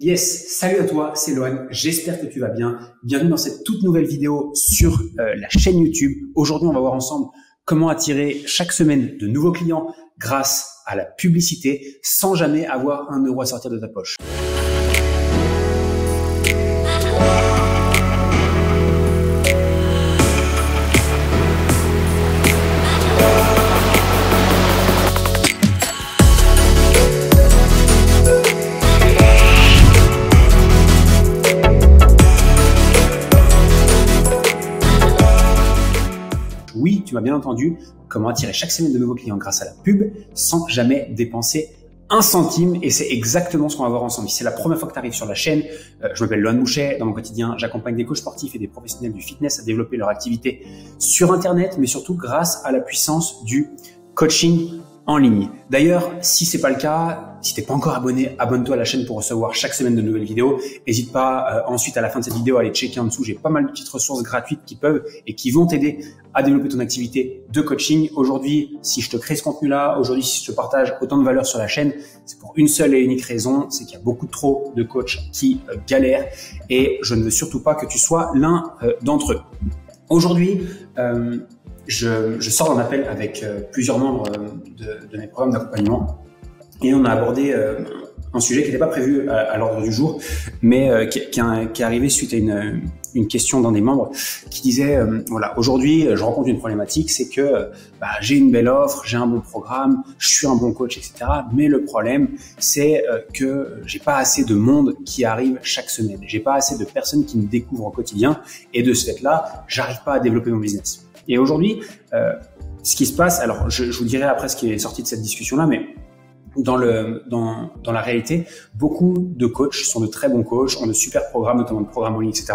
Yes, salut à toi, c'est Lohan, j'espère que tu vas bien. Bienvenue dans cette toute nouvelle vidéo sur la chaîne YouTube. Aujourd'hui, on va voir ensemble comment attirer chaque semaine de nouveaux clients grâce à la publicité sans jamais avoir un euro à sortir de ta poche. Oui, tu m'as bien entendu, comment attirer chaque semaine de nouveaux clients grâce à la pub sans jamais dépenser un centime, et c'est exactement ce qu'on va voir ensemble. Si c'est la première fois que tu arrives sur la chaîne, je m'appelle Lohan Mouchet. Dans mon quotidien, j'accompagne des coachs sportifs et des professionnels du fitness à développer leur activité sur Internet, mais surtout grâce à la puissance du coaching en ligne. D'ailleurs, si c'est pas le cas, si t'es pas encore abonné, abonne-toi à la chaîne pour recevoir chaque semaine de nouvelles vidéos. N'hésite pas ensuite à la fin de cette vidéo à aller checker en dessous. J'ai pas mal de petites ressources gratuites qui peuvent et qui vont t'aider à développer ton activité de coaching. Aujourd'hui, si je te crée ce contenu-là, aujourd'hui, si je te partage autant de valeur sur la chaîne, c'est pour une seule et unique raison, c'est qu'il y a beaucoup trop de coachs qui galèrent et je ne veux surtout pas que tu sois l'un d'entre eux. Aujourd'hui, je sors d'un appel avec plusieurs membres de mes programmes d'accompagnement et on a abordé un sujet qui n'était pas prévu à l'ordre du jour, mais qui est arrivé suite à une question d'un des membres qui disait voilà, aujourd'hui je rencontre une problématique, c'est que j'ai une belle offre, j'ai un bon programme, je suis un bon coach, etc. Mais le problème, c'est que j'ai pas assez de monde qui arrive chaque semaine, j'ai pas assez de personnes qui me découvrent au quotidien et de ce fait-là, j'arrive pas à développer mon business. Et aujourd'hui, ce qui se passe, alors je vous dirai après ce qui est sorti de cette discussion-là, mais dans la réalité, beaucoup de coachs sont de très bons coachs, ont de super programmes, notamment de programmes en ligne, etc.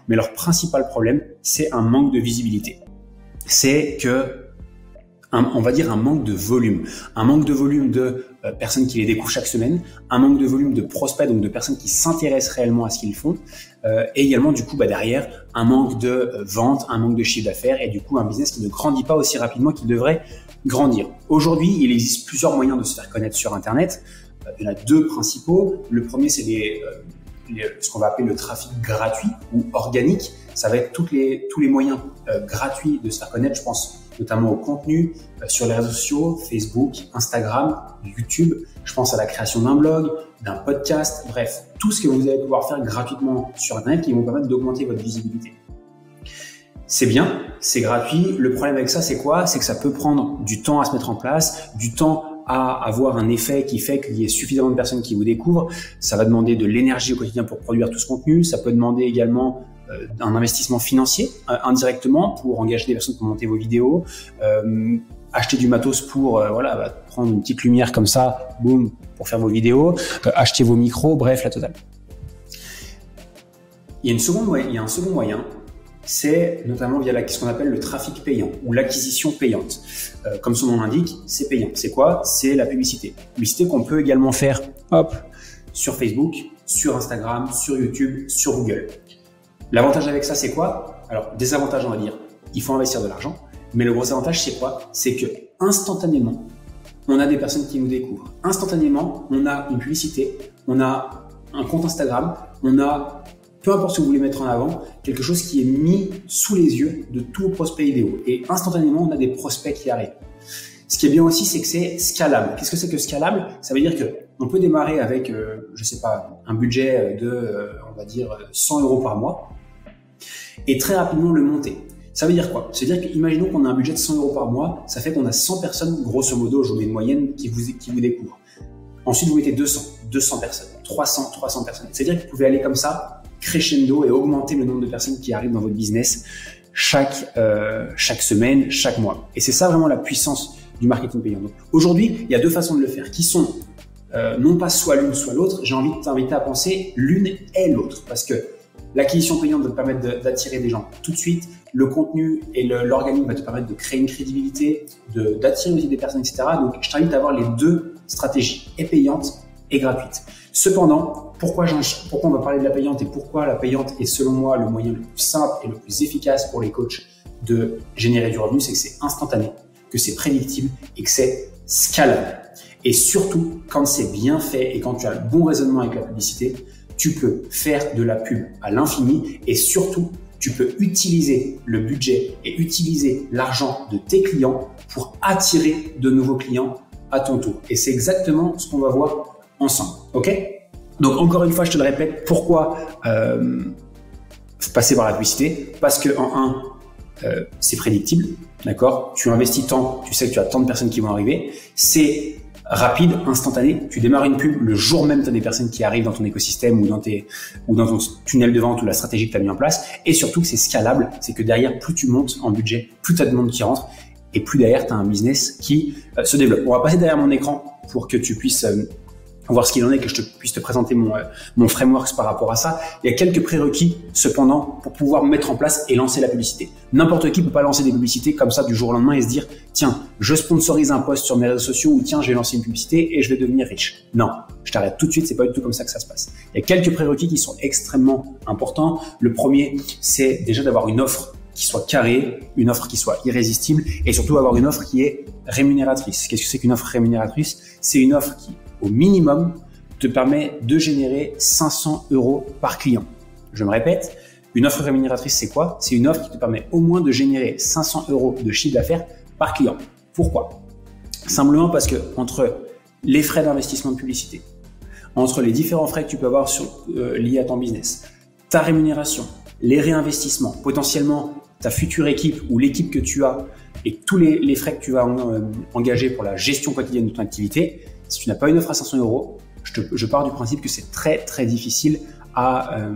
Mais leur principal problème, c'est un manque de visibilité. C'est que on va dire un manque de volume. Un manque de volume de personnes qui les découvrent chaque semaine, un manque de volume de prospects, donc de personnes qui s'intéressent réellement à ce qu'ils font, et également du coup derrière un manque de vente, un manque de chiffre d'affaires et du coup un business qui ne grandit pas aussi rapidement qu'il devrait grandir. Aujourd'hui, il existe plusieurs moyens de se faire connaître sur Internet. Il y en a deux principaux. Le premier, c'est ce qu'on va appeler le trafic gratuit ou organique. Ça va être tous les moyens gratuits de se faire connaître. Je pense notamment au contenu sur les réseaux sociaux, Facebook, Instagram, YouTube. Je pense à la création d'un blog, d'un podcast, bref, tout ce que vous allez pouvoir faire gratuitement sur Internet qui vont permettre d'augmenter votre visibilité. C'est bien, c'est gratuit. Le problème avec ça, c'est quoi? C'est que ça peut prendre du temps à se mettre en place, du temps à avoir un effet qui fait qu'il y ait suffisamment de personnes qui vous découvrent. Ça va demander de l'énergie au quotidien pour produire tout ce contenu. Ça peut demander également un investissement financier indirectement pour engager des personnes pour monter vos vidéos, acheter du matos pour prendre une petite lumière comme ça, boum, pour faire vos vidéos, acheter vos micros, bref, la totale. Il y a un second moyen, c'est notamment via ce qu'on appelle le trafic payant ou l'acquisition payante. Comme son nom l'indique, c'est payant. C'est quoi? C'est la publicité. Publicité qu'on peut également faire sur Facebook, sur Instagram, sur YouTube, sur Google. L'avantage avec ça, c'est quoi? Alors, désavantage, on va dire, il faut investir de l'argent. Mais le gros avantage, c'est quoi? C'est que instantanément, on a des personnes qui nous découvrent. Instantanément, on a une publicité, on a un compte Instagram, on a, peu importe ce que vous voulez mettre en avant, quelque chose qui est mis sous les yeux de tous vos prospects idéaux. Et instantanément, on a des prospects qui arrivent. Ce qui est bien aussi, c'est que c'est scalable. Qu'est-ce que c'est que scalable? Ça veut dire qu'on peut démarrer avec, un budget de, on va dire, 100 € par mois et très rapidement le monter. Ça veut dire quoi? C'est-à-dire qu'imaginons qu'on a un budget de 100 € par mois, ça fait qu'on a 100 personnes, grosso modo, je vous mets une moyenne, qui vous découvrent. Ensuite, vous mettez 200 personnes, 300 personnes. C'est-à-dire que vous pouvez aller comme ça, crescendo et augmenter le nombre de personnes qui arrivent dans votre business chaque semaine, chaque mois. Et c'est ça vraiment la puissance du marketing payant. Donc, aujourd'hui, il y a deux façons de le faire qui sont non pas soit l'une soit l'autre. J'ai envie de t'inviter à penser l'une et l'autre parce que l'acquisition payante va te permettre d'attirer des gens tout de suite. Le contenu et l'organique va te permettre de créer une crédibilité, d'attirer aussi des personnes, etc. Donc, je t'invite à avoir les deux stratégies, et payante et gratuite. Cependant, pourquoi on va parler de la payante et pourquoi la payante est selon moi le moyen le plus simple et le plus efficace pour les coachs de générer du revenu, c'est que c'est instantané, que c'est prédictible et que c'est scalable. Et surtout, quand c'est bien fait et quand tu as le bon raisonnement avec la publicité, tu peux faire de la pub à l'infini et surtout, tu peux utiliser le budget et utiliser l'argent de tes clients pour attirer de nouveaux clients à ton tour. Et c'est exactement ce qu'on va voir ensemble. Ok? Donc encore une fois, je te le répète, pourquoi passer par la publicité? Parce que en un, c'est prédictible, d'accord? Tu investis tant, tu sais que tu as tant de personnes qui vont arriver. C'est rapide, instantané. Tu démarres une pub, le jour même, tu as des personnes qui arrivent dans ton écosystème ou dans ton tunnel de vente ou la stratégie que tu as mis en place. Et surtout que c'est scalable, c'est que derrière, plus tu montes en budget, plus tu as de monde qui rentre et plus derrière, tu as un business qui se développe. On va passer derrière mon écran pour que tu puisses voir ce qu'il en est, que je puisse te présenter mon framework par rapport à ça. Il y a quelques prérequis, cependant, pour pouvoir mettre en place et lancer la publicité. N'importe qui peut pas lancer des publicités comme ça du jour au lendemain et se dire, tiens, je sponsorise un post sur mes réseaux sociaux ou tiens, je vais lancer une publicité et je vais devenir riche. Non, je t'arrête tout de suite, c'est pas du tout comme ça que ça se passe. Il y a quelques prérequis qui sont extrêmement importants. Le premier, c'est déjà d'avoir une offre qui soit carrée, une offre qui soit irrésistible et surtout avoir une offre qui est rémunératrice. Qu'est-ce que c'est qu'une offre rémunératrice? C'est une offre qui, au minimum, te permet de générer 500 € par client. Je me répète, une offre rémunératrice, c'est quoi? C'est une offre qui te permet au moins de générer 500 € de chiffre d'affaires par client. Pourquoi? Simplement parce que entre les frais d'investissement de publicité, entre les différents frais que tu peux avoir liés à ton business, ta rémunération, les réinvestissements, potentiellement ta future équipe ou l'équipe que tu as et tous les frais que tu vas engager pour la gestion quotidienne de ton activité, si tu n'as pas une offre à 500 €, je pars du principe que c'est très très difficile à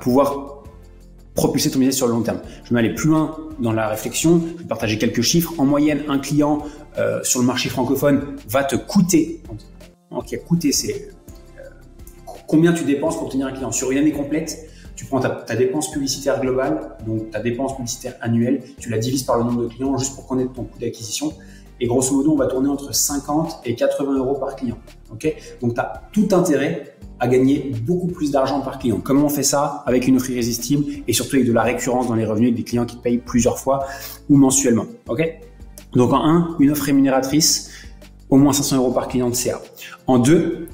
pouvoir propulser ton business sur le long terme. Je vais aller plus loin dans la réflexion, je vais partager quelques chiffres. En moyenne, un client sur le marché francophone va te coûter, c'est combien tu dépenses pour obtenir un client. Sur une année complète, tu prends ta dépense publicitaire globale, donc ta dépense publicitaire annuelle, tu la divises par le nombre de clients juste pour connaître ton coût d'acquisition. Et grosso modo, on va tourner entre 50 et 80 € par client. Okay? Donc, tu as tout intérêt à gagner beaucoup plus d'argent par client. Comment on fait ça? Avec une offre irrésistible et surtout avec de la récurrence dans les revenus, avec des clients qui te payent plusieurs fois ou mensuellement. Okay? Donc, en 1, une offre rémunératrice, au moins 500 € par client de CA. En 2,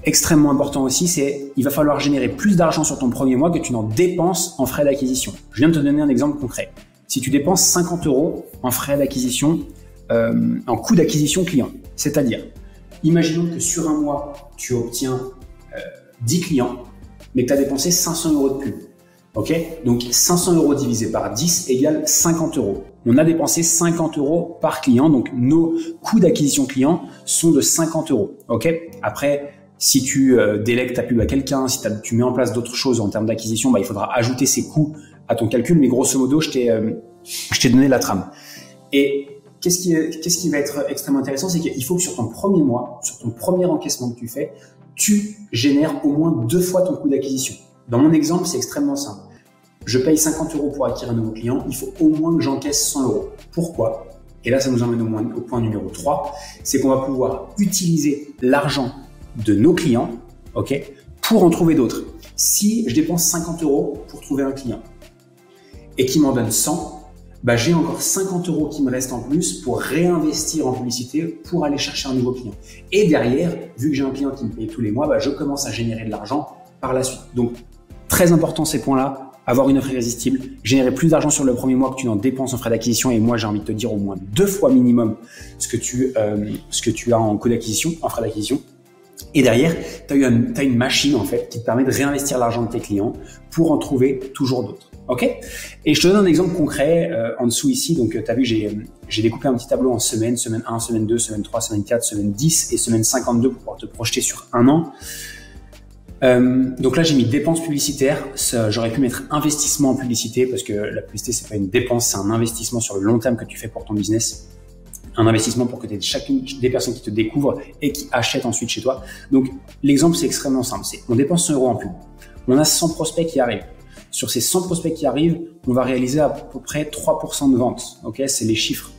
extrêmement important aussi, c'est il va falloir générer plus d'argent sur ton premier mois que tu n'en dépenses en frais d'acquisition. Je viens de te donner un exemple concret. Si tu dépenses 50 € en frais d'acquisition, en coût d'acquisition client. C'est-à-dire, imaginons que sur un mois, tu obtiens 10 clients, mais que tu as dépensé 500 € de pub. Okay? Donc, 500 € divisé par 10 égale 50 €. On a dépensé 50 € par client, donc nos coûts d'acquisition client sont de 50 €. Okay? Après, si tu délègues ta pub à quelqu'un, si tu mets en place d'autres choses en termes d'acquisition, il faudra ajouter ces coûts à ton calcul, mais grosso modo, je t'ai donné la trame. Et qu'est-ce qui va être extrêmement intéressant, c'est qu'il faut que sur ton premier mois, sur ton premier encaissement que tu fais, tu génères au moins 2 fois ton coût d'acquisition. Dans mon exemple, c'est extrêmement simple. Je paye 50 € pour acquérir un nouveau client, il faut au moins que j'encaisse 100 €. Pourquoi? Et là, ça nous emmène au point numéro 3, c'est qu'on va pouvoir utiliser l'argent de nos clients, okay, pour en trouver d'autres. Si je dépense 50 € pour trouver un client et qu'il m'en donne 100, j'ai encore 50 € qui me restent en plus pour réinvestir en publicité pour aller chercher un nouveau client. Et derrière, vu que j'ai un client qui me paye tous les mois, je commence à générer de l'argent par la suite. Donc, très important ces points-là, avoir une offre irrésistible, générer plus d'argent sur le premier mois que tu n'en dépenses en frais d'acquisition. Et moi, j'ai envie de te dire au moins 2 fois minimum ce que tu as en coût d'acquisition, en frais d'acquisition. Et derrière, tu as une machine en fait qui te permet de réinvestir l'argent de tes clients pour en trouver toujours d'autres. Ok? Et je te donne un exemple concret en dessous ici. Donc, tu as vu, j'ai découpé un petit tableau en semaine 1, semaine 2, semaine 3, semaine 4, semaine 10 et semaine 52 pour pouvoir te projeter sur un an. Donc là, j'ai mis dépenses publicitaires. J'aurais pu mettre investissement en publicité parce que la publicité, c'est pas une dépense, c'est un investissement sur le long terme que tu fais pour ton business. Un investissement pour que tu aies chacune des personnes qui te découvrent et qui achètent ensuite chez toi. Donc, l'exemple, c'est extrêmement simple. On dépense 100 € en pub. On a 100 prospects qui arrivent. Sur ces 100 prospects qui arrivent, on va réaliser à peu près 3% de vente. Okay, c'est les chiffres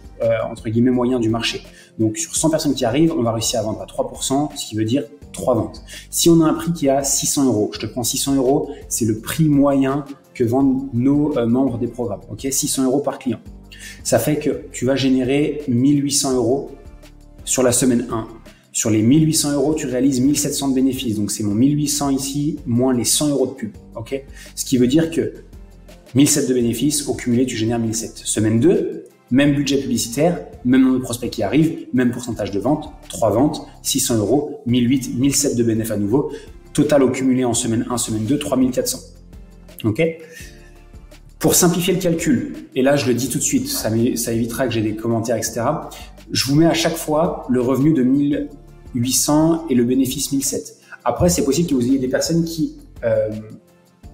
entre guillemets moyens du marché. Donc, sur 100 personnes qui arrivent, on va réussir à vendre à 3%, ce qui veut dire 3 ventes. Si on a un prix qui est à 600 €, je te prends 600 €, c'est le prix moyen que vendent nos membres des programmes. Okay, 600 € par client. Ça fait que tu vas générer 1 800 € sur la semaine 1. Sur les 1800 euros, tu réalises 1700 de bénéfices. Donc, c'est mon 1800 ici, moins les 100 euros de pub. Ok? Ce qui veut dire que 1700 de bénéfices, au cumulé, tu génères 1700. Semaine 2, même budget publicitaire, même nombre de prospects qui arrivent, même pourcentage de vente, 3 ventes, 600 euros, 1800, 1700 de bénéfices à nouveau. Total au cumulé en semaine 1, semaine 2, 3400. Ok? Pour simplifier le calcul, et là je le dis tout de suite, ça évitera que j'ai des commentaires, etc. Je vous mets à chaque fois le revenu de 1800 et le bénéfice 1700. Après, c'est possible que vous ayez des personnes qui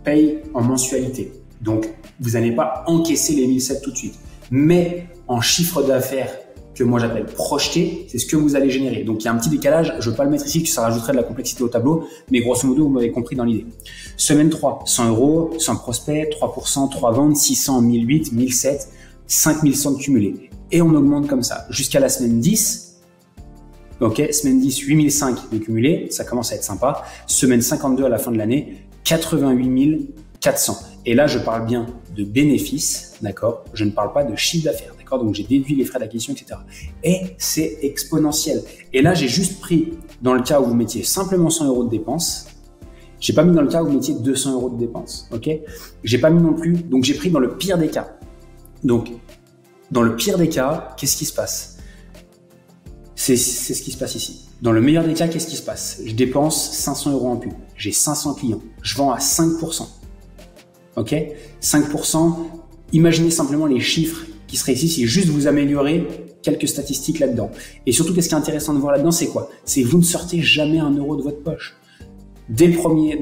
payent en mensualité. Donc, vous n'allez pas encaisser les 1700 tout de suite. Mais en chiffre d'affaires que moi j'appelle projeté, c'est ce que vous allez générer. Donc il y a un petit décalage, je ne veux pas le mettre ici, que ça rajouterait de la complexité au tableau, mais grosso modo, vous m'avez compris dans l'idée. Semaine 3, 100 euros, 100 prospects, 3%, 3 ventes, 600, 1800, 1700, 5100 de cumulé. Et on augmente comme ça jusqu'à la semaine 10. Ok, semaine 10, 8005 de cumulé, ça commence à être sympa. Semaine 52 à la fin de l'année, 88 400. Et là, je parle bien de bénéfices, d'accord? Je ne parle pas de chiffre d'affaires, d'accord? Donc, j'ai déduit les frais d'acquisition, etc. Et c'est exponentiel. Et là, j'ai juste pris, dans le cas où vous mettiez simplement 100 euros de dépenses, j'ai pas mis dans le cas où vous mettiez 200 euros de dépenses, ok? J'ai pas mis non plus, donc j'ai pris dans le pire des cas. Donc, dans le pire des cas, qu'est-ce qui se passe? C'est ce qui se passe ici. Dans le meilleur des cas, qu'est-ce qui se passe? Je dépense 500 euros en pub. J'ai 500 clients. Je vends à 5%. Ok, 5%. Imaginez simplement les chiffres qui seraient ici si juste vous améliorez quelques statistiques là-dedans. Et surtout, qu'est-ce qui est intéressant de voir là-dedans, c'est quoi? C'est que vous ne sortez jamais un euro de votre poche. Dès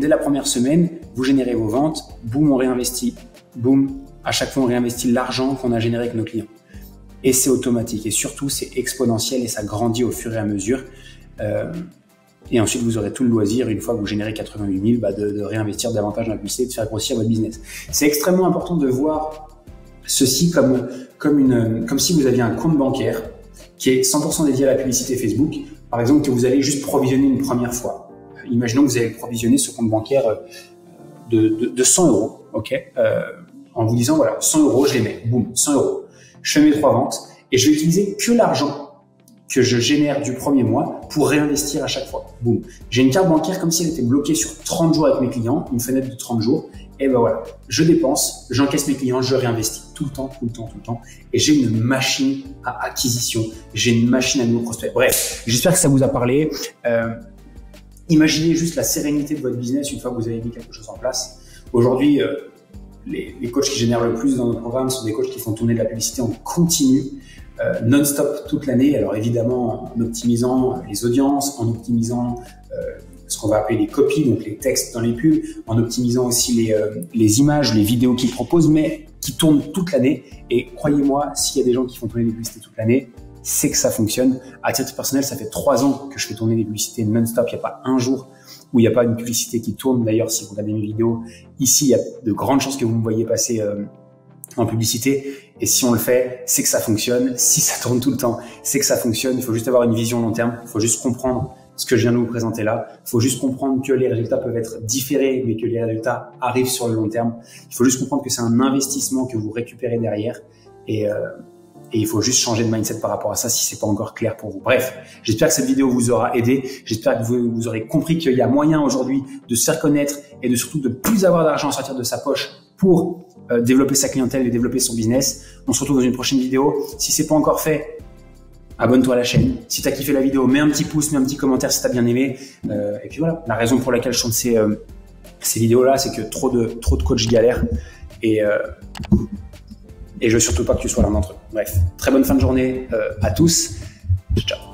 la première semaine, vous générez vos ventes, boum, on réinvestit, boum, à chaque fois on réinvestit l'argent qu'on a généré avec nos clients. Et c'est automatique et surtout c'est exponentiel et ça grandit au fur et à mesure. Et ensuite, vous aurez tout le loisir, une fois que vous générez 88 000, de réinvestir davantage dans la publicité, de faire grossir votre business. C'est extrêmement important de voir ceci comme si vous aviez un compte bancaire qui est 100% dédié à la publicité Facebook. Par exemple, que vous allez juste provisionner une première fois. Imaginons que vous allez provisionner ce compte bancaire de 100 euros, ok, en vous disant, voilà, 100 euros, je les mets, boum, 100 euros. Je fais mes 3 ventes et je vais utiliser que l'argent que je génère du premier mois pour réinvestir à chaque fois. Boum. J'ai une carte bancaire comme si elle était bloquée sur 30 jours avec mes clients, une fenêtre de 30 jours. Et ben voilà, je dépense, j'encaisse mes clients, je réinvestis tout le temps. Et j'ai une machine à acquisition, j'ai une machine à nouveaux prospects. Bref, j'espère que ça vous a parlé. Imaginez juste la sérénité de votre business une fois que vous avez mis quelque chose en place. Aujourd'hui, les coachs qui génèrent le plus dans notre programme sont des coachs qui font tourner de la publicité en continu, non-stop toute l'année. Alors évidemment en optimisant les audiences, en optimisant ce qu'on va appeler les copies, donc les textes dans les pubs, en optimisant aussi les images, les vidéos qu'ils proposent, mais qui tournent toute l'année. Et croyez-moi, s'il y a des gens qui font tourner des publicités toute l'année, c'est que ça fonctionne. À titre personnel, ça fait 3 ans que je fais tourner des publicités non-stop. Il n'y a pas un jour où il n'y a pas une publicité qui tourne. D'ailleurs, si vous regardez mes vidéos, ici, il y a de grandes chances que vous me voyez passer en publicité. Et si on le fait, c'est que ça fonctionne. Si ça tourne tout le temps, c'est que ça fonctionne. Il faut juste avoir une vision long terme. Il faut juste comprendre ce que je viens de vous présenter là. Il faut juste comprendre que les résultats peuvent être différés, mais que les résultats arrivent sur le long terme. Il faut juste comprendre que c'est un investissement que vous récupérez derrière. Et il faut juste changer de mindset par rapport à ça si c'est pas encore clair pour vous. Bref, j'espère que cette vidéo vous aura aidé. J'espère que vous aurez compris qu'il y a moyen aujourd'hui de se faire connaître et de surtout de plus avoir d'argent à sortir de sa poche pour développer sa clientèle et développer son business. On se retrouve dans une prochaine vidéo. Si c'est pas encore fait, abonne-toi à la chaîne. Si tu as kiffé la vidéo, mets un petit pouce, mets un petit commentaire si tu as bien aimé. Et puis voilà, la raison pour laquelle je tourne ces vidéos-là, c'est que trop de coachs galèrent et je veux surtout pas que tu sois l'un d'entre eux. Bref, très bonne fin de journée à tous. Ciao.